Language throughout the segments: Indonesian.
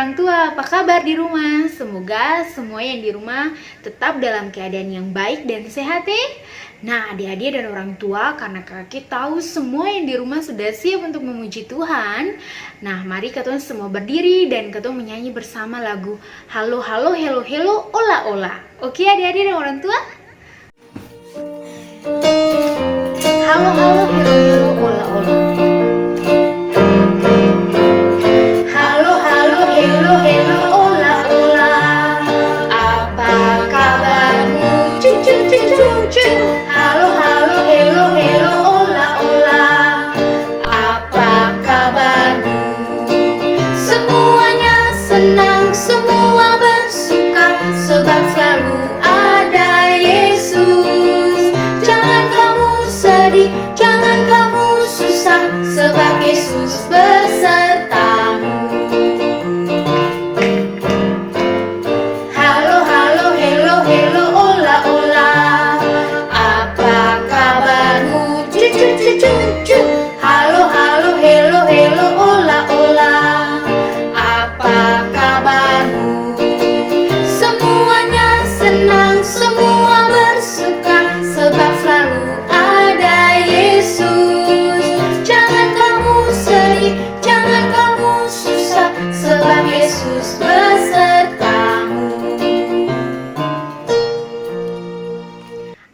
orang tua, apa kabar di rumah? Semoga semua yang di rumah tetap dalam keadaan yang baik dan sehat ya. Nah, adik-adik dan orang tua, karena kakak tahu semua yang di rumah sudah siap untuk memuji Tuhan. Nah, mari kita semua berdiri dan kita menyanyi bersama lagu Halo Halo Hello Hello Ola Ola. Oke adik-adik dan orang tua? Halo Halo Hello Hello Ola Ola.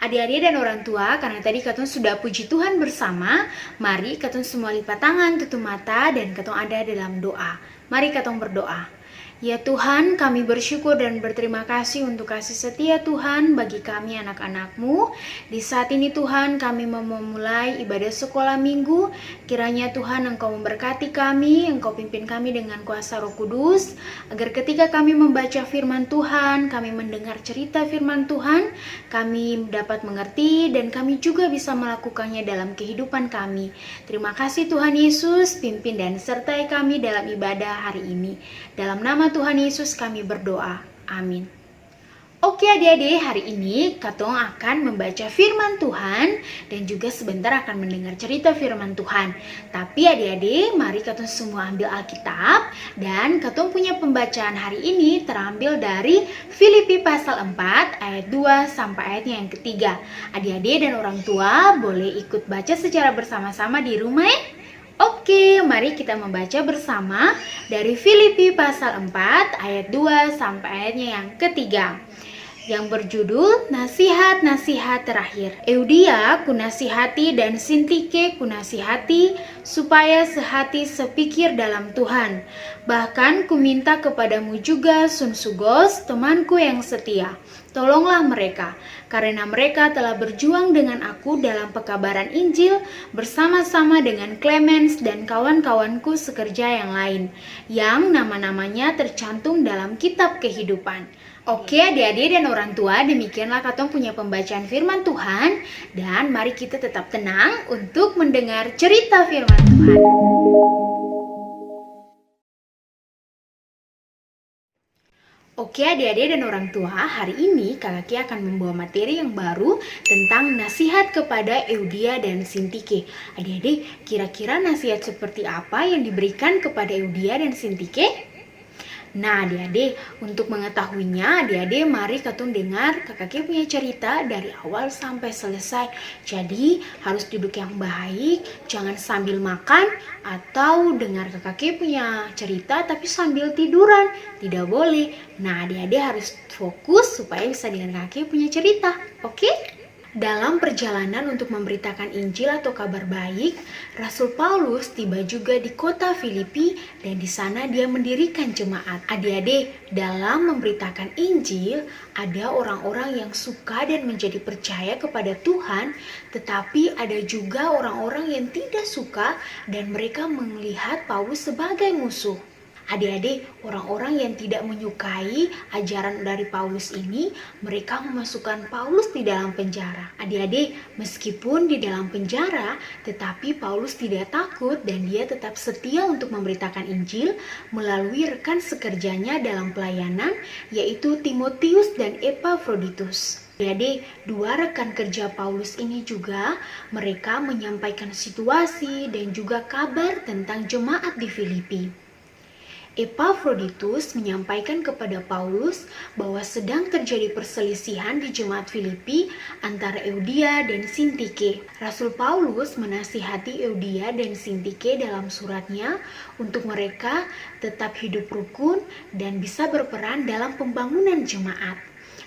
Adik-adik dan orang tua, karena tadi katong sudah puji Tuhan bersama, mari katong semua lipat tangan, tutup mata, dan katong ada dalam doa. Mari katong berdoa. Ya Tuhan, kami bersyukur dan berterima kasih untuk kasih setia Tuhan bagi kami anak-anak-Mu. Di saat ini Tuhan, kami mau memulai ibadah sekolah minggu. Kiranya Tuhan Engkau memberkati kami, Engkau pimpin kami dengan kuasa Roh Kudus, agar ketika kami membaca firman Tuhan, kami mendengar cerita firman Tuhan, kami dapat mengerti dan kami juga bisa melakukannya dalam kehidupan kami. Terima kasih Tuhan Yesus, pimpin dan sertai kami dalam ibadah hari ini. Dalam nama Tuhan Yesus kami berdoa. Amin. Oke adik-adik, hari ini katong akan membaca firman Tuhan dan juga sebentar akan mendengar cerita firman Tuhan. Tapi adik-adik, mari katong semua ambil Alkitab dan katong punya pembacaan hari ini terambil dari Filipi pasal 4 ayat 2 sampai ayatnya yang ketiga. Adik-adik dan orang tua boleh ikut baca secara bersama-sama di rumah ya. Oke, mari kita membaca bersama dari Filipi pasal 4 ayat 2 sampai ayatnya yang ketiga, yang berjudul Nasihat-nasihat terakhir. Eudia kunasihati dan Sintike kunasihati supaya sehati sepikir dalam Tuhan. Bahkan kuminta kepadamu juga Sunsugos, temanku yang setia. Tolonglah mereka, karena mereka telah berjuang dengan aku dalam pekabaran Injil bersama-sama dengan Clemens dan kawan-kawanku sekerja yang lain, yang nama-namanya tercantum dalam kitab kehidupan. Oke adik-adik dan orang tua, demikianlah katong punya pembacaan firman Tuhan. Dan mari kita tetap tenang untuk mendengar cerita firman Tuhan. Oke adik-adik dan orang tua, hari ini Kak Kaki akan membawa materi yang baru tentang nasihat kepada Eudia dan Sintike. Adik-adik, kira-kira nasihat seperti apa yang diberikan kepada Eudia dan Sintike? Nah adik-adik, untuk mengetahuinya adik-adik mari katong dengar Kak Kaki punya cerita dari awal sampai selesai. Jadi harus duduk yang baik, jangan sambil makan atau dengar Kak Kaki punya cerita tapi sambil tiduran, tidak boleh. Nah adik-adik harus fokus supaya bisa dengar Kak Kaki punya cerita, oke? Dalam perjalanan untuk memberitakan Injil atau kabar baik, Rasul Paulus tiba juga di kota Filipi dan di sana dia mendirikan jemaat. Adik-adik, dalam memberitakan Injil, ada orang-orang yang suka dan menjadi percaya kepada Tuhan, tetapi ada juga orang-orang yang tidak suka dan mereka melihat Paulus sebagai musuh. Adik-adik, orang-orang yang tidak menyukai ajaran dari Paulus ini, mereka memasukkan Paulus di dalam penjara. Adik-adik, meskipun di dalam penjara, tetapi Paulus tidak takut dan dia tetap setia untuk memberitakan Injil melalui rekan sekerjanya dalam pelayanan, yaitu Timotius dan Epafroditus. Jadi, dua rekan kerja Paulus ini juga, mereka menyampaikan situasi dan juga kabar tentang jemaat di Filipi. Epafroditus menyampaikan kepada Paulus bahwa sedang terjadi perselisihan di jemaat Filipi antara Euodia dan Sintike. Rasul Paulus menasihati Euodia dan Sintike dalam suratnya untuk mereka tetap hidup rukun dan bisa berperan dalam pembangunan jemaat.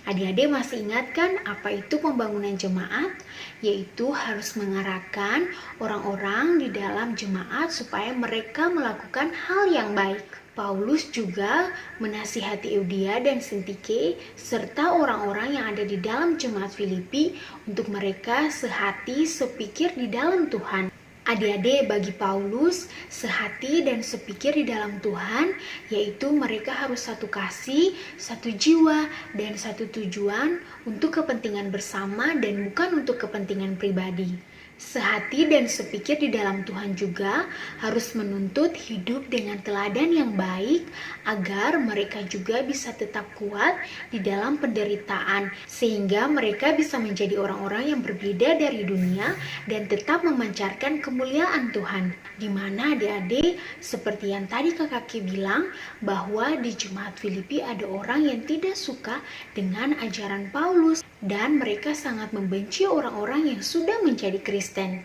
Adik-adik masih ingat kan apa itu pembangunan jemaat? Yaitu harus mengarahkan orang-orang di dalam jemaat supaya mereka melakukan hal yang baik. Paulus juga menasihati Euodia dan Sintike serta orang-orang yang ada di dalam jemaat Filipi untuk mereka sehati sepikir di dalam Tuhan. Adik-adik, bagi Paulus, sehati dan sepikir di dalam Tuhan, yaitu mereka harus satu kasih, satu jiwa, dan satu tujuan untuk kepentingan bersama dan bukan untuk kepentingan pribadi. Sehati dan sepikir di dalam Tuhan juga harus menuntut hidup dengan teladan yang baik agar mereka juga bisa tetap kuat di dalam penderitaan sehingga mereka bisa menjadi orang-orang yang berbeda dari dunia dan tetap memancarkan kemuliaan Tuhan. Di mana adik-adik, seperti yang tadi kakak bilang bahwa di jemaat Filipi ada orang yang tidak suka dengan ajaran Paulus dan mereka sangat membenci orang-orang yang sudah menjadi Kristen.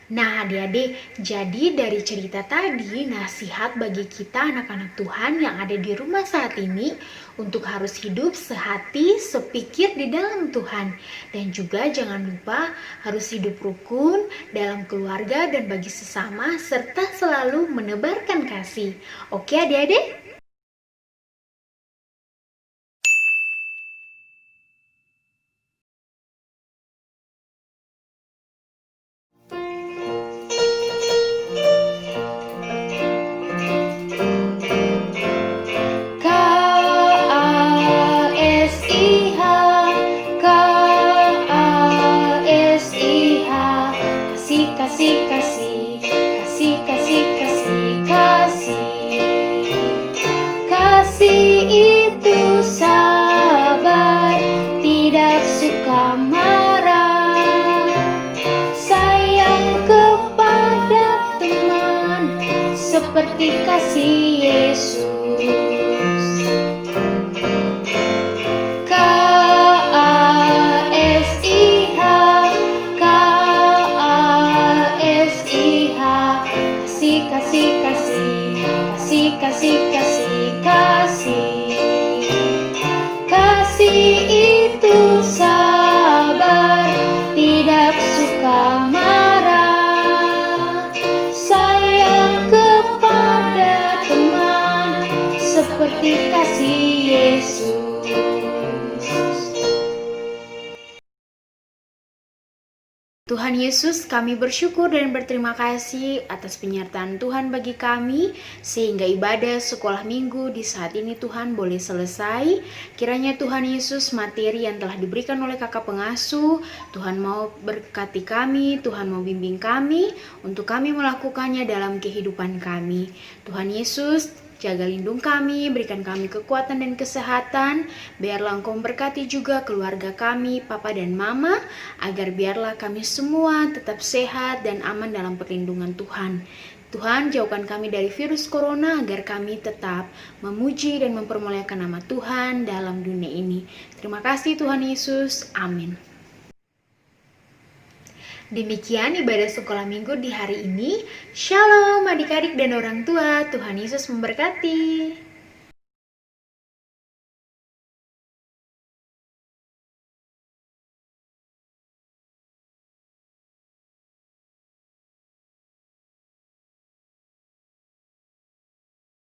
Nah adik-adik, jadi dari cerita tadi nasihat bagi kita anak-anak Tuhan yang ada di rumah saat ini untuk harus hidup sehati, sepikir di dalam Tuhan. Dan juga jangan lupa harus hidup rukun dalam keluarga dan bagi sesama serta selalu menebarkan kasih. Oke adik-adik? Seperti kasih Yesus. K-A-S-I-H, K-A-S-I-H, kasih, kasih, kasih, kasih, kasih, kasih, kasih. Kasih itu sabar, tidak suka marah, sayang kepada teman, seperti kasih Yesus. Tuhan Yesus, kami bersyukur dan berterima kasih atas penyertaan Tuhan bagi kami, sehingga ibadah sekolah minggu di saat ini Tuhan boleh selesai. Kiranya Tuhan Yesus, materi yang telah diberikan oleh kakak pengasuh, Tuhan mau berkati kami, Tuhan mau bimbing kami, untuk kami melakukannya dalam kehidupan kami. Tuhan Yesus, jaga lindung kami, berikan kami kekuatan dan kesehatan, biarlah Engkau memberkati juga keluarga kami, Papa dan Mama, agar biarlah kami semua tetap sehat dan aman dalam perlindungan Tuhan. Tuhan, jauhkan kami dari virus corona agar kami tetap memuji dan mempermuliakan nama Tuhan dalam dunia ini. Terima kasih Tuhan Yesus, amin. Demikian ibadah sekolah minggu di hari ini. Shalom adik-adik dan orang tua, Tuhan Yesus memberkati.